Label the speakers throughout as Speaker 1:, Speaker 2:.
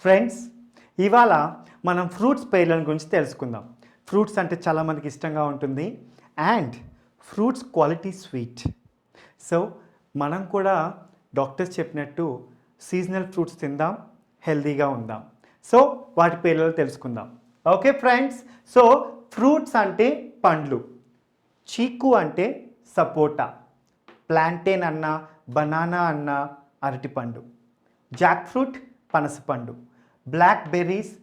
Speaker 1: Friends, ఇవాళ మనం fruits పేర్ల గురించి తెలుసుకుందాం. ఫ్రూట్స్ అంటే చాలామందికి ఇష్టంగా ఉంటుంది and fruits quality sweet. So మనం కూడా డాక్టర్స్ చెప్పినట్టు సీజనల్ ఫ్రూట్స్ తిందాం, హెల్తీగా ఉందాం. సో వాటి పేర్లను తెలుసుకుందాం. ఓకే ఫ్రెండ్స్, సో ఫ్రూట్స్ అంటే పండ్లు. చీకు అంటే సపోటా, ప్లాంటేన్ అన్న, బనానా అన్న అరటిపండు, జాక్ ఫ్రూట్ పనసపండు, బ్లాక్ బెర్రీస్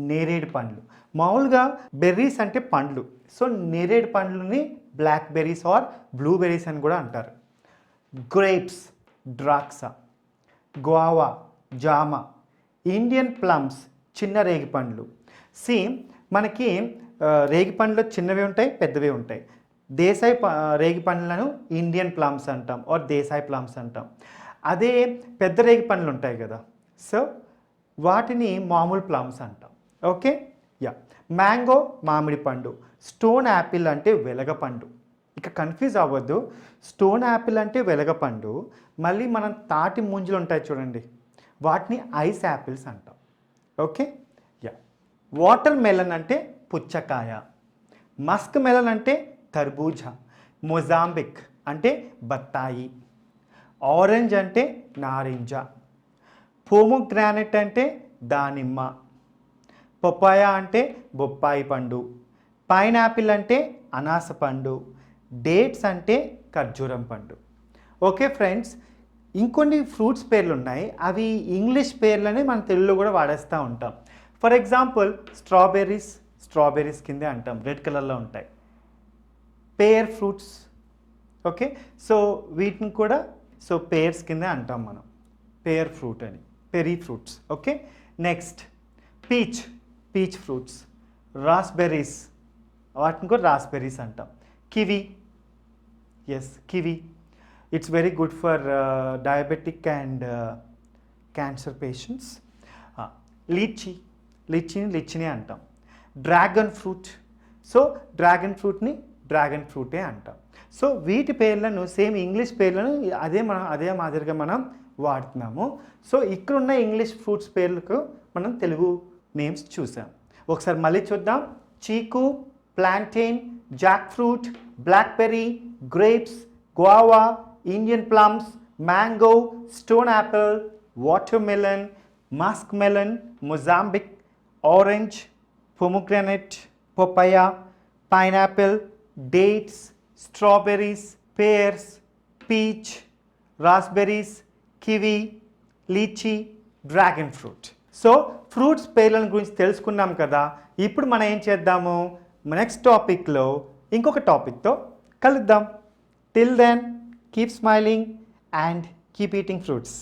Speaker 1: నేరేడు పండ్లు. మామూలుగా బెర్రీస్ అంటే పండ్లు, సో నేరేడు పండ్లని బ్లాక్ బెర్రీస్ ఆర్ బ్లూబెర్రీస్ అని కూడా అంటారు. గ్రేప్స్ ద్రాక్ష, గువావా జామ, ఇండియన్ ప్లమ్స్ చిన్న రేగి పండ్లు. మనకి రేగి పండ్లు చిన్నవి ఉంటాయి, పెద్దవి ఉంటాయి. దేశాయి రేగి పండ్లను ఇండియన్ ప్లమ్స్ అంటాం ఆర్ దేశాయి ప్లమ్స్ అంటాం. అదే పెద్ద రేగి పండ్లు ఉంటాయి కదా, సో వాటిని మామూలు ప్లమ్స్ అంటాం. Okay, yeah. మ్యాంగో మామిడి పండు, స్టోన్ యాపిల్ అంటే వెలగపండు. ఇక కన్ఫ్యూజ్ అవ్వద్దు, స్టోన్ యాపిల్ అంటే వెలగపండు, మళ్ళీ మనం తాటి ముంజలు ఉంటాయి చూడండి, వాటిని ఐస్ యాపిల్స్ అంటాం. Okay, yeah. వాటర్ మెలన్ అంటే పుచ్చకాయ, మస్క్ మెలన్ అంటే తర్బూజా, మొజాంబిక్ అంటే బత్తాయి, ఆరెంజ్ అంటే నారింజ, పోమోగ్రానైట్ అంటే దానిమ్మ, పపాయా అంటే బొప్పాయి పండు, పైనాపిల్ అంటే అనాస పండు, డేట్స్ అంటే ఖర్జూరం పండు. ఓకే ఫ్రెండ్స్, ఇంకొన్ని ఫ్రూట్స్ పేర్లు ఉన్నాయి, అవి ఇంగ్లీష్ పేర్లని మన తెలుగులో కూడా వాడేస్తూ ఉంటాం. ఫర్ ఎగ్జాంపుల్ స్ట్రాబెర్రీస్ కిందే అంటాం, రెడ్ కలర్లో ఉంటాయి. పేర్ ఫ్రూట్స్, ఓకే, సో వీటిని కూడా పేర్స్ కిందే అంటాం మనం, పేర్ ఫ్రూట్ అని, పెరీ fruits. Okay, next peach fruits, raspberries, వాటిని కూడా రాస్బెర్రీస్ అంటాం. Kiwi, it's very good for diabetic and cancer patients. లిచ్చిని అంటాం. డ్రాగన్ ఫ్రూట్, సో డ్రాగన్ ఫ్రూటే అంటాం. సో వీటి పేర్లను సేమ్ ఇంగ్లీష్ పేర్లను అదే మాదిరిగా మనం వాడుతున్నాము. సో ఇక్కడున్న ఇంగ్లీష్ ఫ్రూట్స్ పేర్లకు మనం తెలుగు నేమ్స్ చూసాం. ఒకసారి మళ్ళీ చూద్దాం. Chiku, plantain, jackfruit, blackberry, grapes, guava, Indian plums, mango, stone apple, watermelon, musk melon, Mozambique, orange, pomegranate, papaya, pineapple, dates, strawberries, pears, peach, raspberries, kiwi, lychee, dragon fruit. So fruits పేర్లను గురించి తెలుసుకున్నాం కదా. ఇప్పుడు మనం ఏం చేద్దాము, next టాపిక్లో ఇంకొక టాపిక్తో కలుద్దాం. Till then keep smiling and keep eating fruits.